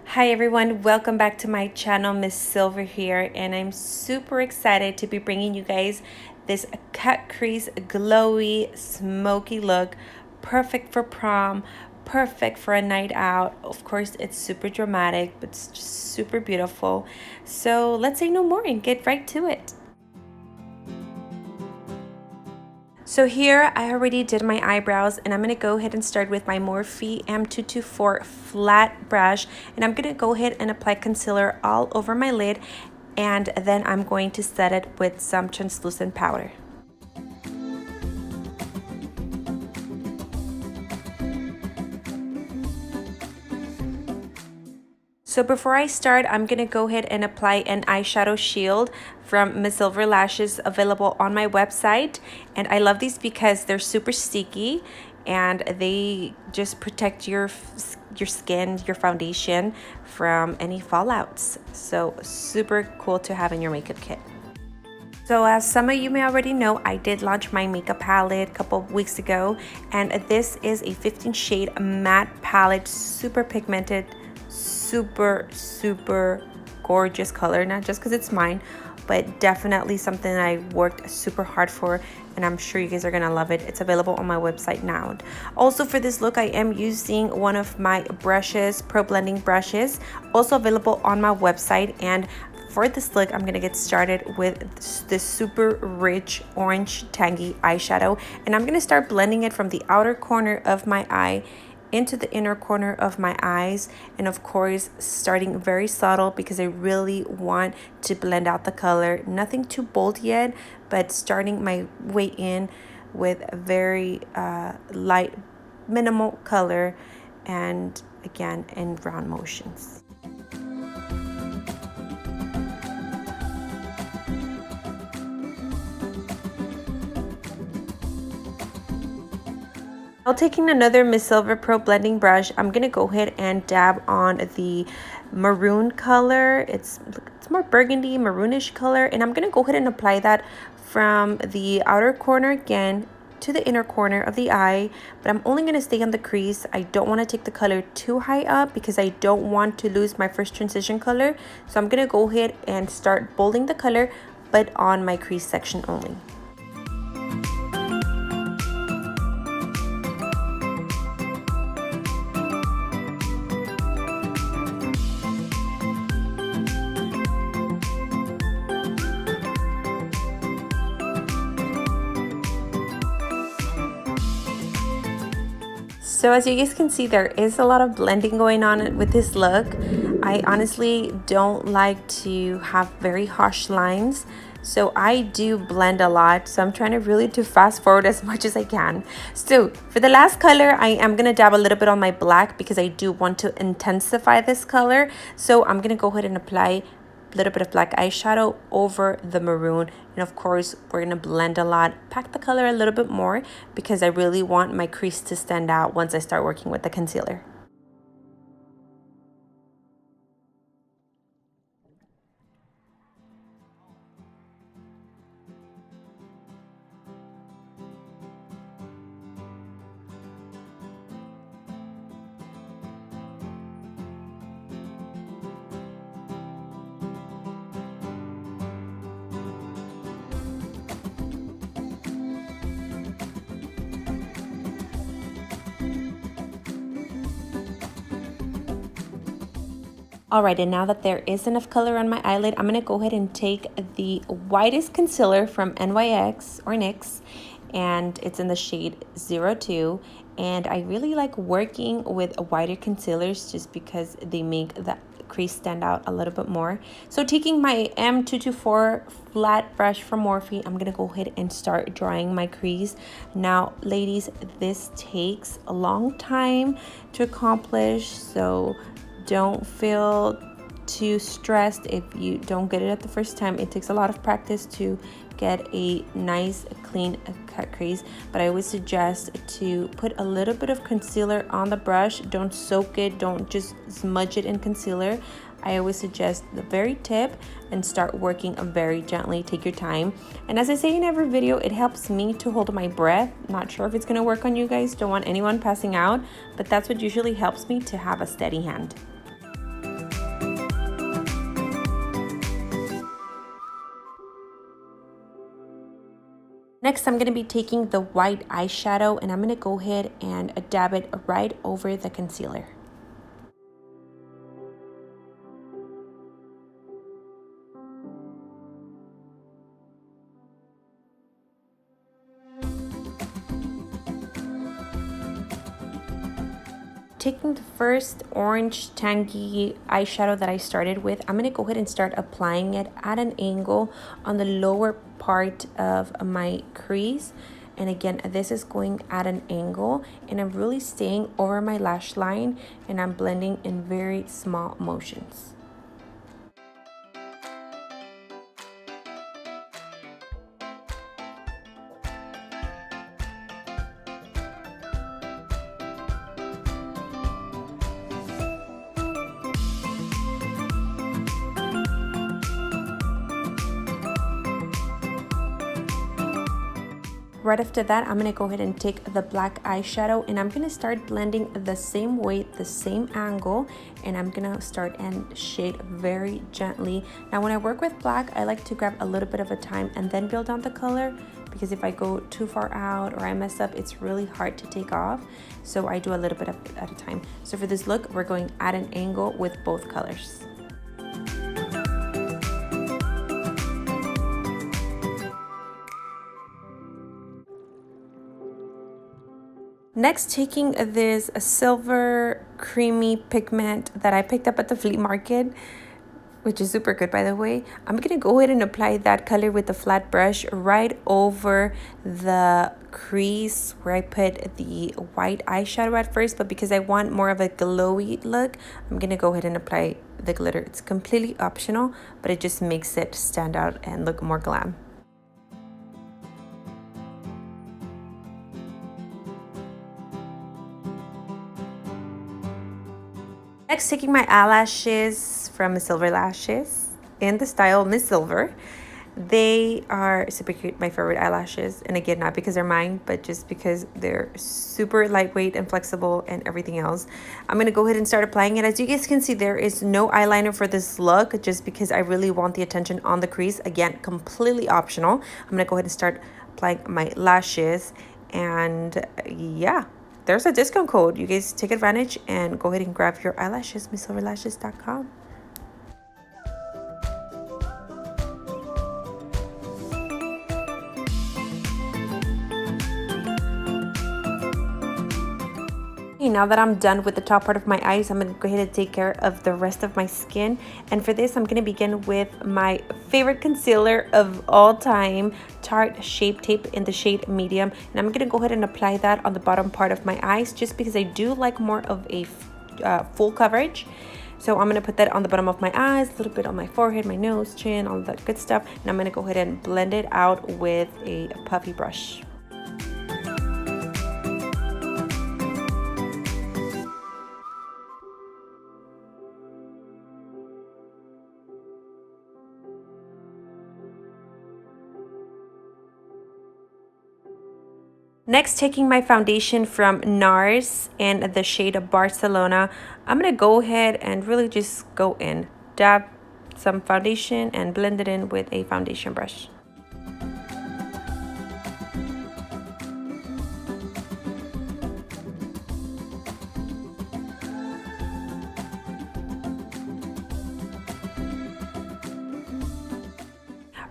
Hi everyone, welcome back to my channel. MsSilver here, and I'm super excited to be bringing you guys this cut crease glowy smoky look, perfect for prom, perfect for a night out. Of course, it's super dramatic, but it's just super beautiful. So let's say no more and get right to it. So here I already did my eyebrows, and I'm going to go ahead and start with my Morphe M224 flat brush, and I'm going to go ahead and apply concealer all over my lid, and then I'm going to set it with some translucent powder. So before I start, I'm going to go ahead and apply an eyeshadow shield from MsSilver Lashes, available on my website. And I love these because they're super sticky and they just protect your skin, your foundation from any fallouts. So super cool to have in your makeup kit. So as some of you may already know, I did launch my makeup palette a couple of weeks ago, and this is a 15 shade matte palette, super pigmented, super gorgeous color, not just because it's mine, but definitely something I worked super hard for, and I'm sure you guys are gonna love it. It's available on my website now. Also for this look, I am using one of my brushes, Pro Blending brushes, also available on my website. And for this look, I'm gonna get started with this super rich orange tangy eyeshadow, and I'm gonna start blending it from the outer corner of my eye into the inner corner of my eyes, and of course starting very subtle because I really want to blend out the color. Nothing too bold yet, but starting my way in with a very light, minimal color, and again in round motions. Now taking another MsSilver Pro Blending brush, I'm going to go ahead and dab on the maroon color. It's more burgundy, maroonish color, and I'm going to go ahead and apply that from the outer corner again to the inner corner of the eye, but I'm only going to stay on the crease. I don't want to take the color too high up because I don't want to lose my first transition color. So I'm going to go ahead and start bolding the color, but on my crease section only. So as you guys can see, there is a lot of blending going on with this look. I honestly don't like to have very harsh lines, so I do blend a lot. So I'm trying to really fast forward as much as I can. So for the last color, I am going to dab a little bit on my black because I do want to intensify this color. So I'm going to go ahead and apply little bit of black eyeshadow over the maroon, and of course we're gonna blend a lot, pack the color a little bit more because I really want my crease to stand out once I start working with the concealer. Alright, and now that there is enough color on my eyelid, I'm going to go ahead and take the whitest concealer from NYX or NYX, and it's in the shade 02. And I really like working with whiter concealers just because they make the crease stand out a little bit more. So taking my M224 flat brush from Morphe, I'm going to go ahead and start drawing my crease. Now, ladies, this takes a long time to accomplish, so don't feel too stressed if you don't get it at the first time. It takes a lot of practice to get a nice clean cut crease, but I always suggest to put a little bit of concealer on the brush. Don't soak it, don't just smudge it in concealer. I always suggest the very tip and start working very gently. Take your time, and as I say in every video, it helps me to hold my breath. Not sure if it's going to work on you guys, don't want anyone passing out, but that's what usually helps me to have a steady hand. Next, I'm going to be taking the white eyeshadow and I'm going to go ahead and dab it right over the concealer. Taking the first orange tangy eyeshadow that I started with, I'm going to go ahead and start applying it at an angle on the lower part of my crease. And again, this is going at an angle and I'm really staying over my lash line and I'm blending in very small motions. Right after that, I'm going to go ahead and take the black eyeshadow and I'm going to start blending the same way, the same angle, and I'm going to start and shade very gently. Now, when I work with black, I like to grab a little bit of a time and then build on the color, because if I go too far out or I mess up, it's really hard to take off. So I do a little bit at a time. So for this look, we're going at an angle with both colors. Next, taking this silver creamy pigment that I picked up at the flea market, which is super good by the way, I'm gonna go ahead and apply that color with the flat brush right over the crease where I put the white eyeshadow at first, but because I want more of a glowy look, I'm gonna go ahead and apply the glitter. It's completely optional, but it just makes it stand out and look more glam. Next, taking my eyelashes from MsSilver Lashes in the style MsSilver. They are super cute, my favorite eyelashes. And again, not because they're mine, but just because they're super lightweight and flexible and everything else. I'm going to go ahead and start applying it. As you guys can see, there is no eyeliner for this look, just because I really want the attention on the crease. Again, completely optional. I'm going to go ahead and start applying my lashes. And yeah. There's a discount code. You guys take advantage and go ahead and grab your eyelashes, MsSilverlashes.com. Now that I'm done with the top part of my eyes, I'm going to go ahead and take care of the rest of my skin. And for this, I'm going to begin with my favorite concealer of all time, Tarte Shape Tape in the shade medium. And I'm going to go ahead and apply that on the bottom part of my eyes, just because I do like more of a full coverage. So I'm going to put that on the bottom of my eyes, a little bit on my forehead, my nose, chin, all that good stuff. And I'm going to go ahead and blend it out with a puffy brush. Next, taking my foundation from NARS in the shade of Barcelona, I'm going to go ahead and really just go in, dab some foundation and blend it in with a foundation brush.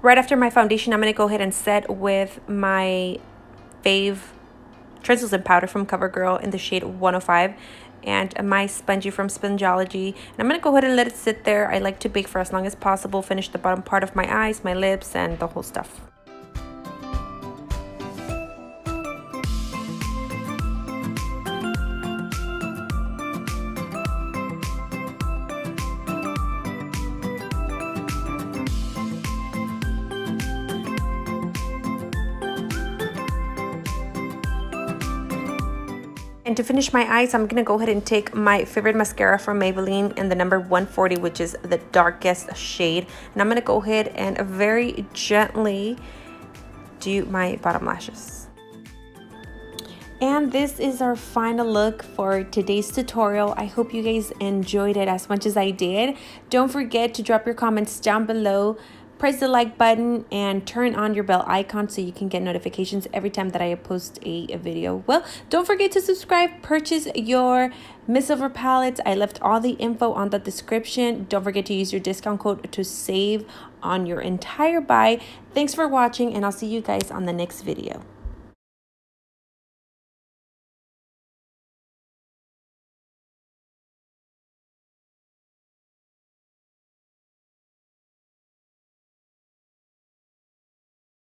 Right after my foundation, I'm going to go ahead and set with my fave translucent powder from CoverGirl in the shade 105 and my spongy from Spongeology. And I'm going to go ahead and let it sit there. I like to bake for as long as possible, finish the bottom part of my eyes, my lips, and the whole stuff. And to finish my eyes, I'm going to go ahead and take my favorite mascara from Maybelline in the number 140, which is the darkest shade. And I'm going to go ahead and very gently do my bottom lashes. And this is our final look for today's tutorial. I hope you guys enjoyed it as much as I did. Don't forget to drop your comments down below. press the like button and turn on your bell icon so you can get notifications every time that I post a video. Well, don't forget to subscribe, purchase your MsSilver palettes. I left all the info on the description. Don't forget to use your discount code to save on your entire buy. Thanks for watching, and I'll see you guys on the next video.